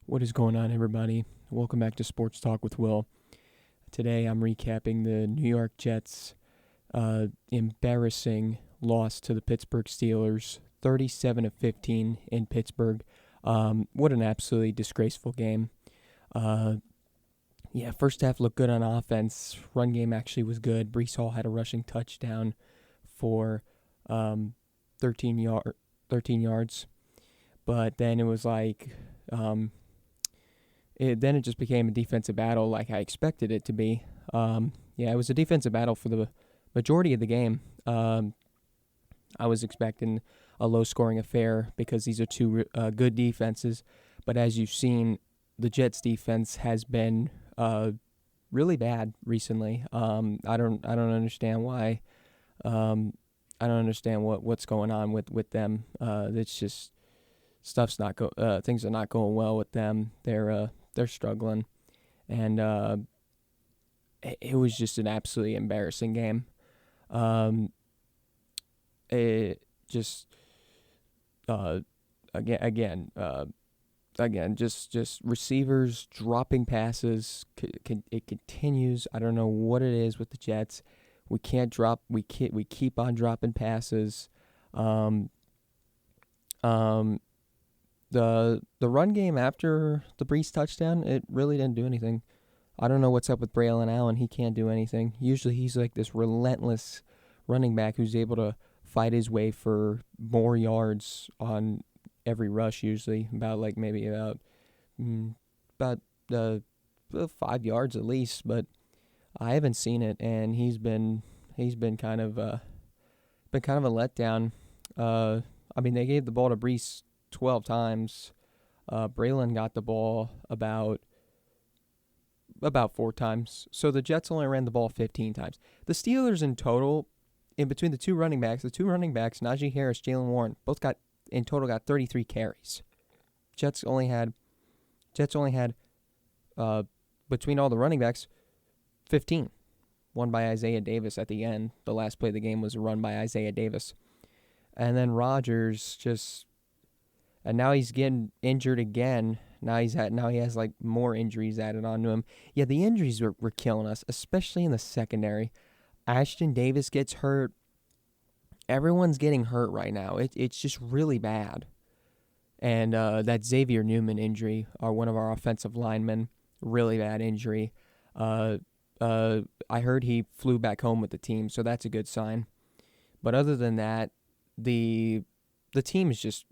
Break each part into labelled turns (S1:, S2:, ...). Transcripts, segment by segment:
S1: What is going on, everybody? Welcome back to Sports Talk with Will. Today I'm recapping the New York Jets' embarrassing loss to the Pittsburgh Steelers, 37-15 in Pittsburgh. What an absolutely disgraceful game. First half looked good on offense. Run game actually was good. Breece Hall had a rushing touchdown for 13 yards. But then it was like... Then it just became a defensive battle like I expected it to be. It was a defensive battle for the majority of the game. I was expecting a low-scoring affair because these are two good defenses. But as you've seen, the Jets' defense has been really bad recently. I don't understand why. I don't understand what's going on with them. It's just things are not going well with them. They're struggling, and it was just an absolutely embarrassing game. Just receivers dropping passes. It continues. I don't know what it is with the Jets. We can't drop. We keep on dropping passes. The run game after the Breece touchdown, it really didn't do anything. I don't know what's up with Braylon Allen. He can't do anything. Usually he's like this relentless running back who's able to fight his way for more yards on every rush, usually about 5 yards at least, but I haven't seen it, and he's been kind of a letdown. They gave the ball to Breece 12 times. Braylon got the ball about 4 times. So the Jets only ran the ball 15 times. The Steelers in total, in between the two running backs, Najee Harris, Jalen Warren, both got 33 carries. Jets only had between all the running backs, 15. One by Isaiah Davis at the end. The last play of the game was a run by Isaiah Davis. And then Rodgers and now he's getting injured again. Now he has more injuries added onto him. Yeah, the injuries were killing us, especially in the secondary. Ashton Davis gets hurt. Everyone's getting hurt right now. It's just really bad. And that Xavier Newman injury, one of our offensive linemen, really bad injury. I heard he flew back home with the team, so that's a good sign. But other than that, the team is just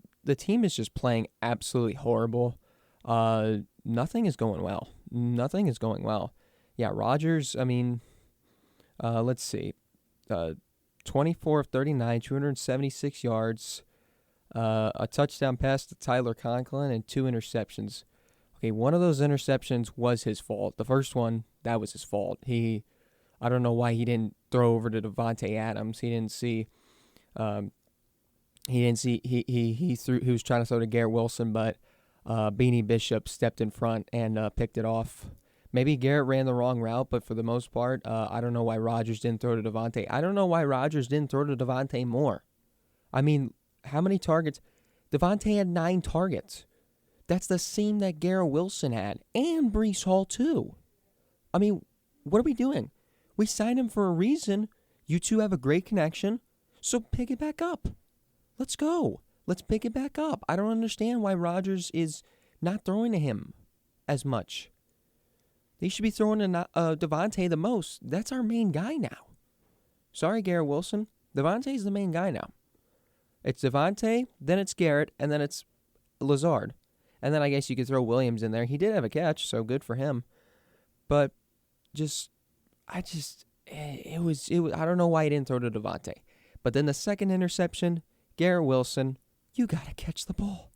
S1: playing absolutely horrible. Nothing is going well. Yeah, Rodgers, let's see. 24 of 39, 276 yards, a touchdown pass to Tyler Conklin, and 2 interceptions. Okay, one of those interceptions was his fault. The first one, that was his fault. I don't know why he didn't throw over to Davante Adams. He was trying to throw to Garrett Wilson, but Beanie Bishop stepped in front and picked it off. Maybe Garrett ran the wrong route, but for the most part, I don't know why Rodgers didn't throw to Davante. I don't know why Rodgers didn't throw to Davante more. How many targets? Davante had 9 targets. That's the same that Garrett Wilson had, and Breece Hall too. What are we doing? We signed him for a reason. You two have a great connection, so pick it back up. Let's go. Let's pick it back up. I don't understand why Rodgers is not throwing to him as much. They should be throwing to Davante the most. That's our main guy now. Sorry, Garrett Wilson. Davante's the main guy now. It's Davante, then it's Garrett, and then it's Lazard. And then I guess you could throw Williams in there. He did have a catch, so good for him. But I don't know why he didn't throw to Davante. But then the second interception, Garrett Wilson, you got to catch the ball.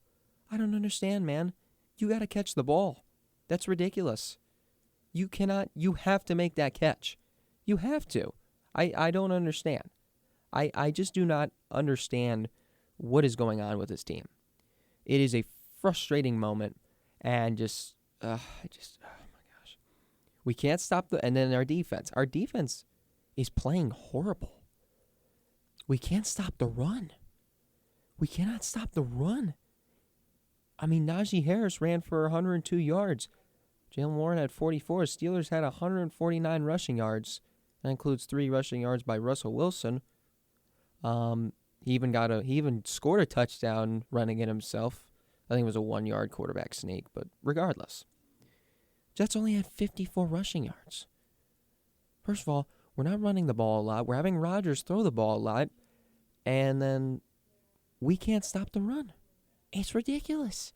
S1: I don't understand, man. You got to catch the ball. That's ridiculous. You have to make that catch. You have to. I don't understand. I just do not understand what is going on with this team. It is a frustrating moment, and oh my gosh. We can't stop and then our defense. Our defense is playing horrible. We can't stop the run. We cannot stop the run. I mean, Najee Harris ran for 102 yards. Jalen Warren had 44. Steelers had 149 rushing yards. That includes 3 rushing yards by Russell Wilson. He even scored a touchdown running it himself. I think it was a 1-yard quarterback sneak, but regardless. Jets only had 54 rushing yards. First of all, we're not running the ball a lot. We're having Rodgers throw the ball a lot, and then we can't stop the run. It's ridiculous.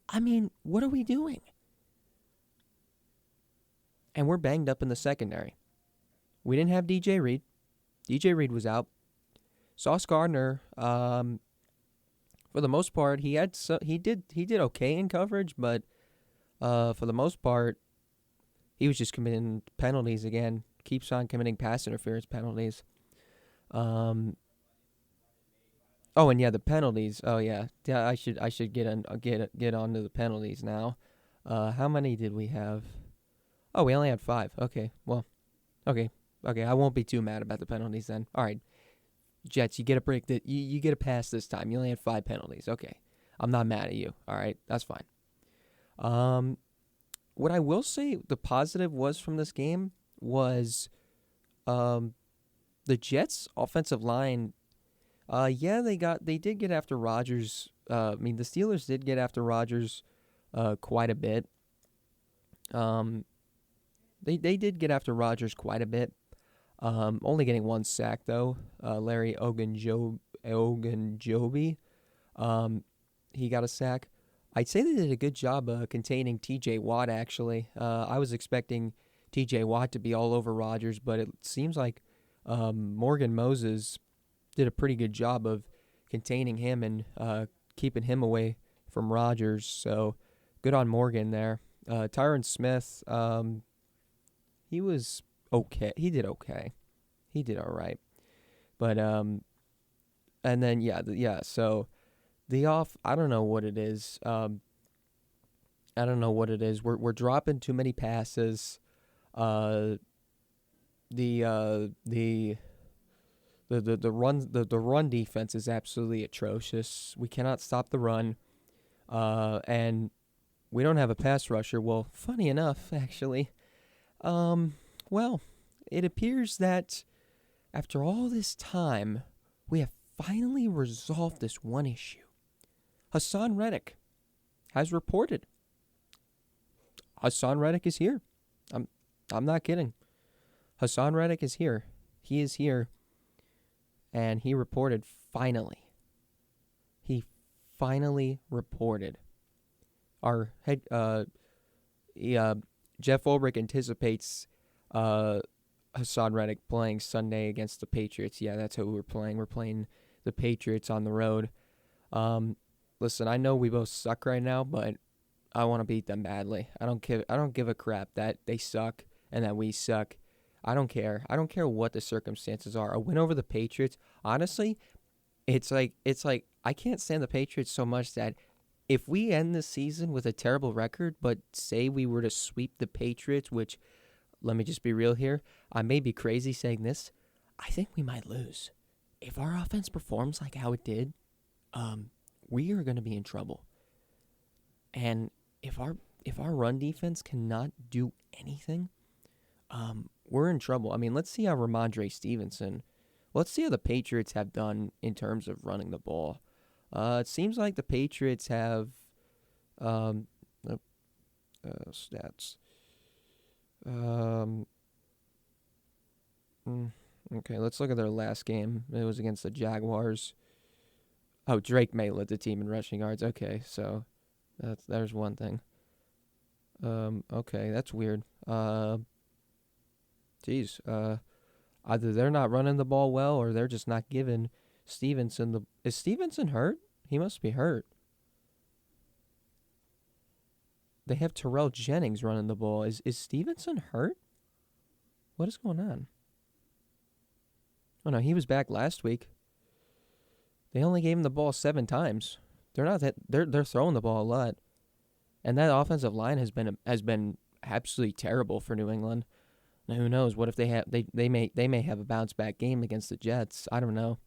S1: I mean, what are we doing? And we're banged up in the secondary. We didn't have DJ Reed. DJ Reed was out. Sauce Gardner, for the most part, he did okay in coverage, but for the most part, he was just committing penalties again. Keeps on committing pass interference penalties. Oh, and yeah, the penalties. Oh yeah, I should get onto the penalties now. How many did we have? Oh, we only had 5. Okay, well, okay. I won't be too mad about the penalties then. All right, Jets, you get a break. You get a pass this time. You only had 5 penalties. Okay, I'm not mad at you. All right, that's fine. What I will say the positive was from this game was, the Jets' offensive line. They did get after Rodgers. The Steelers did get after Rodgers, quite a bit. They did get after Rodgers quite a bit. Only getting 1 sack though. Larry Ogunjobi, he got a sack. I'd say they did a good job containing T.J. Watt. Actually, I was expecting T.J. Watt to be all over Rodgers, but it seems like Morgan Moses did a pretty good job of containing him and keeping him away from Rodgers. So good on Morgan there. Tyron Smith, he was okay. He did okay. He did all right. But and then so I don't know what it is. We're dropping too many passes. The run defense is absolutely atrocious. We cannot stop the run. And we don't have a pass rusher. Well, funny enough, actually. It appears that after all this time, we have finally resolved this one issue. Hassan Reddick has reported. Hassan Reddick is here. I'm not kidding. Hassan Reddick is here. He is here. And he reported finally. He finally reported. Our head Jeff Ulbrich anticipates Hassan Reddick playing Sunday against the Patriots. Yeah, that's who we're playing. We're playing the Patriots on the road. Listen, I know we both suck right now, but I want to beat them badly. I don't give a crap that they suck and that we suck. I don't care. I don't care what the circumstances are. A win over the Patriots, honestly, it's like I can't stand the Patriots so much that if we end the season with a terrible record, but say we were to sweep the Patriots, which, let me just be real here, I may be crazy saying this, I think we might lose. If our offense performs like how it did, we are going to be in trouble. And if our run defense cannot do anything, we're in trouble. I mean, let's see how Ramondre Stevenson, let's see how the Patriots have done in terms of running the ball. It seems like the Patriots have stats. Okay, let's look at their last game. It was against the Jaguars. Oh, Drake May led the team in rushing yards. Okay, so there's one thing. Okay, that's weird. Either they're not running the ball well or they're just not giving Stevenson the... Is Stevenson hurt? He must be hurt. They have Terrell Jennings running the ball. Is Stevenson hurt? What is going on? Oh no, he was back last week. They only gave him the ball 7 times. They're throwing the ball a lot. And that offensive line has been absolutely terrible for New England. Now who knows? What if they may have a bounce back game against the Jets? I don't know.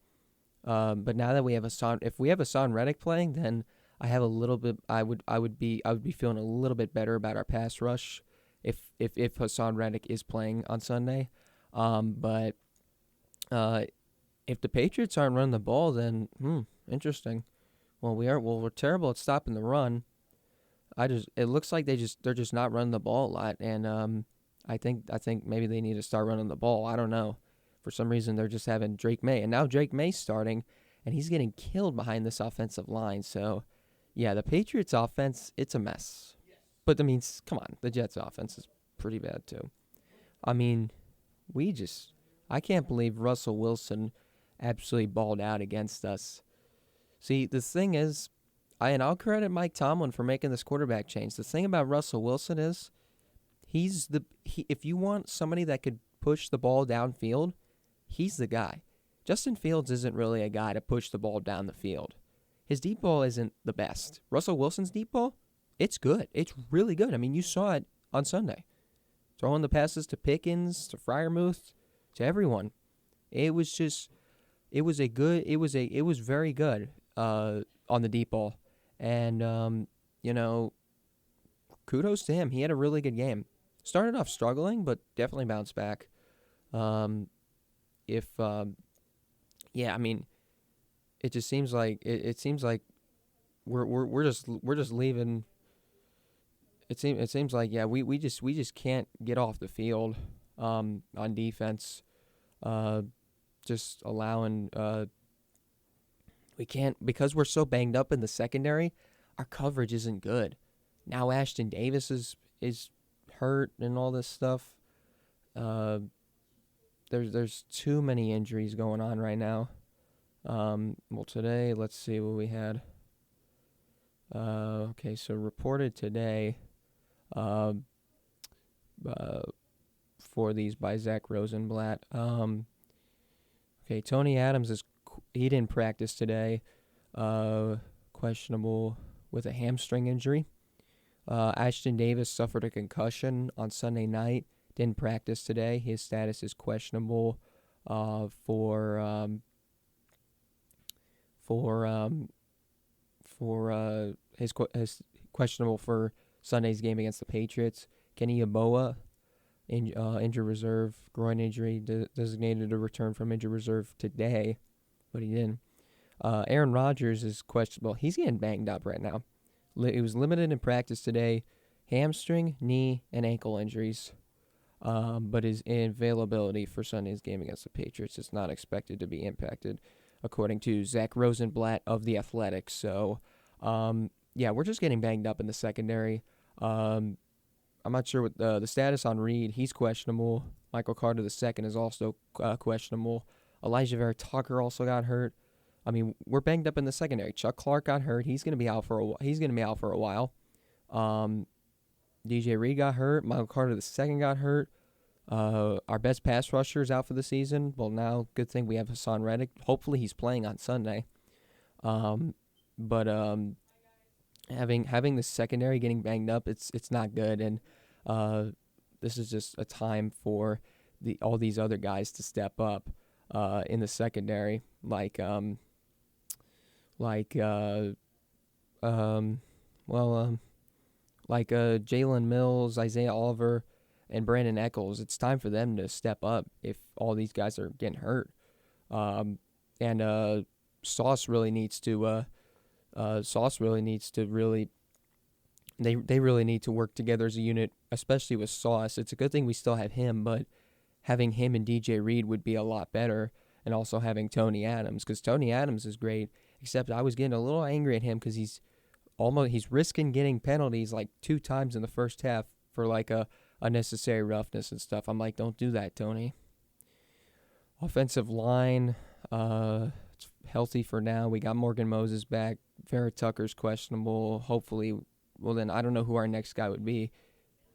S1: But now that we have if we have Hassan Reddick playing, then I have a little bit. I would be feeling a little bit better about our pass rush if Hassan Reddick is playing on Sunday. But uh, if the Patriots aren't running the ball, then interesting. Well, we are. Well, we're terrible at stopping the run. It looks like they're just not running the ball a lot, and I think maybe they need to start running the ball. I don't know. For some reason, they're just having Drake May, and now Drake May's starting, and he's getting killed behind this offensive line. So, yeah, the Patriots' offense, it's a mess. But I mean, come on, the Jets' offense is pretty bad too. I mean, we just I can't believe Russell Wilson absolutely balled out against us. See, the thing is, and I'll credit Mike Tomlin for making this quarterback change. The thing about Russell Wilson is if you want somebody that could push the ball downfield, he's the guy. Justin Fields isn't really a guy to push the ball down the field. His deep ball isn't the best. Russell Wilson's deep ball, it's good. It's really good. I mean, you saw it on Sunday. Throwing the passes to Pickens, to Freiermuth, to everyone. It was just it was very good on the deep ball. And you know, kudos to him. He had a really good game. Started off struggling, but definitely bounced back. Um, if yeah, I mean, it just seems like it seems like we're just leaving. It seems like, yeah, we just can't get off the field on defense. Uh, just allowing we can't, because we're so banged up in the secondary. Our coverage isn't good. Now Ashton Davis is hurt and all this stuff. Uh, there's too many injuries going on right now. Well, today, let's see what we had. Okay, so reported today uh, uh, for these by Zach Rosenblatt. Okay, Tony Adams he didn't practice today. Questionable with a hamstring injury. Ashton Davis suffered a concussion on Sunday night. Didn't practice today. His status is questionable for his questionable for Sunday's game against the Patriots. Kenny Yeboah, injured reserve, groin injury, designated to return from injured reserve today, but he didn't. Aaron Rodgers is questionable. He's getting banged up right now. He was limited in practice today, hamstring, knee, and ankle injuries. But his availability for Sunday's game against the Patriots is not expected to be impacted, according to Zach Rosenblatt of The Athletic. So, yeah, we're just getting banged up in the secondary. I'm not sure what the status on Reed. He's questionable. Michael Carter II is also questionable. Elijah Vera Tucker also got hurt. I mean, we're banged up in the secondary. Chuck Clark got hurt. He's going to be out for a while. DJ Reed got hurt. Michael Carter II got hurt. Our best pass rusher is out for the season. Well, now, good thing we have Hassan Reddick. Hopefully, he's playing on Sunday. But having the secondary getting banged up, it's not good. And this is just a time for all these other guys to step up in the secondary, like Jalen Mills, Isaiah Oliver, and Brandon Eccles. It's time for them to step up if all these guys are getting hurt. And Sauce really needs to. They really need to work together as a unit, especially with Sauce. It's a good thing we still have him, but having him and DJ Reed would be a lot better, and also having Tony Adams, because Tony Adams is great. Except I was getting a little angry at him because he's risking getting penalties like 2 times in the first half for like a unnecessary roughness and stuff. I'm like, don't do that, Tony. Offensive line, it's healthy for now. We got Morgan Moses back. Vera Tucker's questionable. Hopefully, well then I don't know who our next guy would be,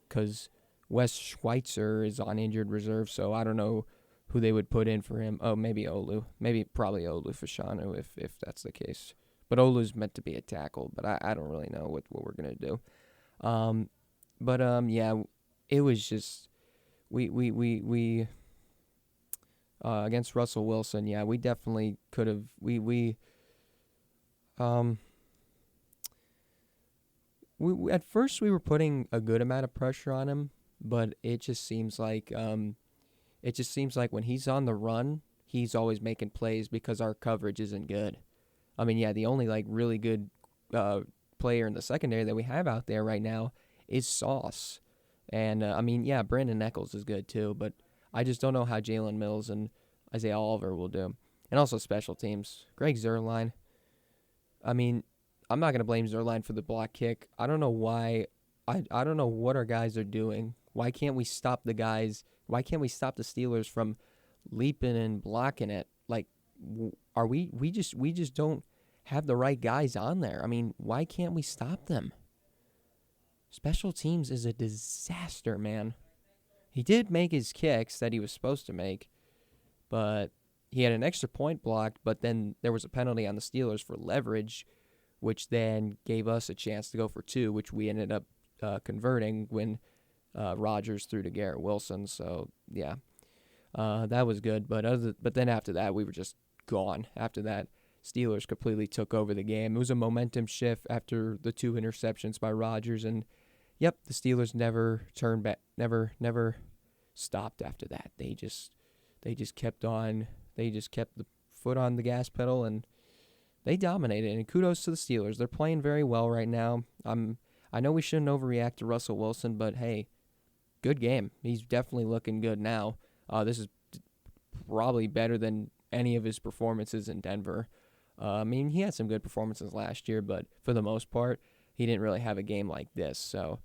S1: because Wes Schweitzer is on injured reserve, so I don't know who they would put in for him. Oh, maybe Olu. Probably Olu Fashanu if that's the case. But Olu's meant to be a tackle, but I don't really know what we're going to do. Yeah, it was just we against Russell Wilson, yeah, we definitely could have At first we were putting a good amount of pressure on him, but it just seems like when he's on the run, he's always making plays because our coverage isn't good. I mean, yeah, the only like really good player in the secondary that we have out there right now is Sauce, and I mean, yeah, Brandon Eccles is good too, but I just don't know how Jalen Mills and Isaiah Oliver will do, and also special teams. Greg Zuerlein. I mean, I'm not gonna blame Zuerlein for the block kick. I don't know why. I don't know what our guys are doing. Why can't we stop the guys? Why can't we stop the Steelers from leaping and blocking it? Like, are we just don't have the right guys on there? I mean, why can't we stop them? Special teams is a disaster, man. He did make his kicks that he was supposed to make, but he had an extra point blocked, but then there was a penalty on the Steelers for leverage, which then gave us a chance to go for two, which we ended up converting when Rodgers threw to Garrett Wilson. So, yeah, that was good. But then after that, we were just gone. After that, Steelers completely took over the game. It was a momentum shift after the two interceptions by Rodgers, and yep, the Steelers never turned back, never stopped after that. They just kept on. They just kept the foot on the gas pedal, and they dominated. And kudos to the Steelers. They're playing very well right now. I know we shouldn't overreact to Russell Wilson, but hey, good game. He's definitely looking good now. This is probably better than any of his performances in Denver. I mean, he had some good performances last year, but for the most part, he didn't really have a game like this. So,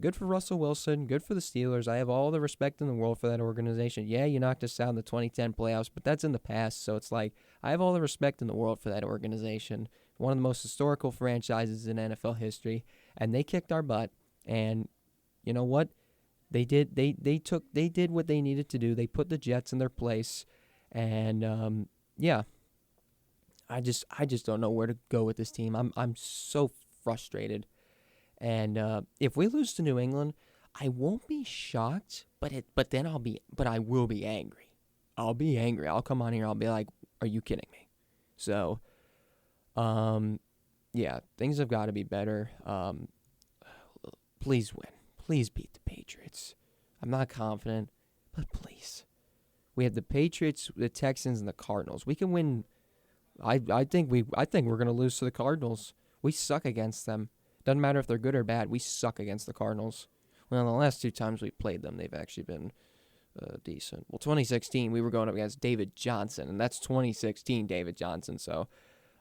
S1: good for Russell Wilson. Good for the Steelers. I have all the respect in the world for that organization. Yeah, you knocked us out in the 2010 playoffs, but that's in the past. So it's like, I have all the respect in the world for that organization. One of the most historical franchises in NFL history, and they kicked our butt. And you know what? They did. They did what they needed to do. They put the Jets in their place, and yeah. I just don't know where to go with this team. I'm so frustrated. And if we lose to New England, I won't be shocked, but I will be angry. I'll be angry. I'll come on here. I'll be like, "Are you kidding me?" So, yeah, things have got to be better. Please win. Please beat the Patriots. I'm not confident, but please. We have the Patriots, the Texans, and the Cardinals. We can win. I think we're gonna lose to the Cardinals. We suck against them. Doesn't matter if they're good or bad. We suck against the Cardinals. Well, the last two times we played them, they've actually been decent. Well, 2016 we were going up against David Johnson, and that's 2016 David Johnson. So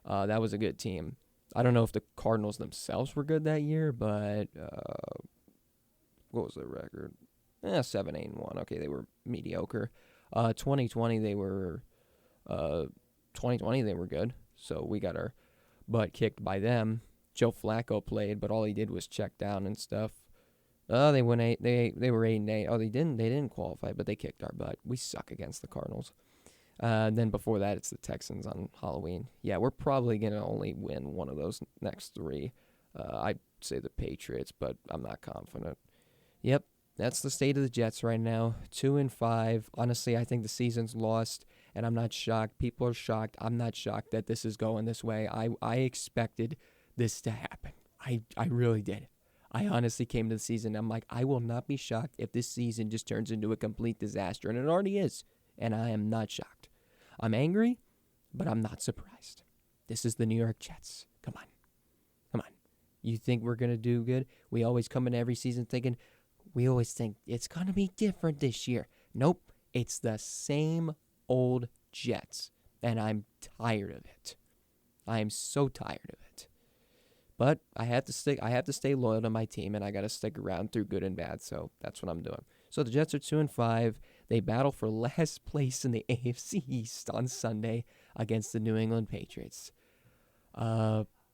S1: that was a good team. I don't know if the Cardinals themselves were good that year, but what was their record? 7-8-1. Okay, they were mediocre. 2020 they were. 2020 they were good, so we got our butt kicked by them. Joe Flacco played, but all he did was check down and stuff. They went 8. They were 8-8. Oh, they didn't qualify, but they kicked our butt. We suck against the Cardinals. Then before that, it's the Texans on Halloween. Yeah, we're probably gonna only win one of those next three. I'd say the Patriots, but I'm not confident. Yep, that's the state of the Jets right now. 2-5. Honestly, I think the season's lost. And I'm not shocked. People are shocked. I'm not shocked that this is going this way. I expected this to happen. I really did. I honestly came to the season. I'm like, I will not be shocked if this season just turns into a complete disaster. And it already is. And I am not shocked. I'm angry, but I'm not surprised. This is the New York Jets. Come on. Come on. You think we're going to do good? We always come in every season thinking, we always think it's going to be different this year. Nope. It's the same old Jets, and I'm tired of it. I am so tired of it. But I have to stay loyal to my team, and I got to stick around through good and bad. So that's what I'm doing. So the Jets are 2-5. They battle for last place in the AFC East on Sunday against the New England Patriots.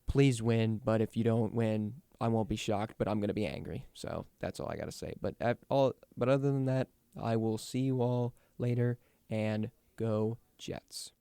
S1: Please win, but if you don't win, I won't be shocked, but I'm gonna be angry. So that's all I gotta say. But other than that, I will see you all later, and go Jets.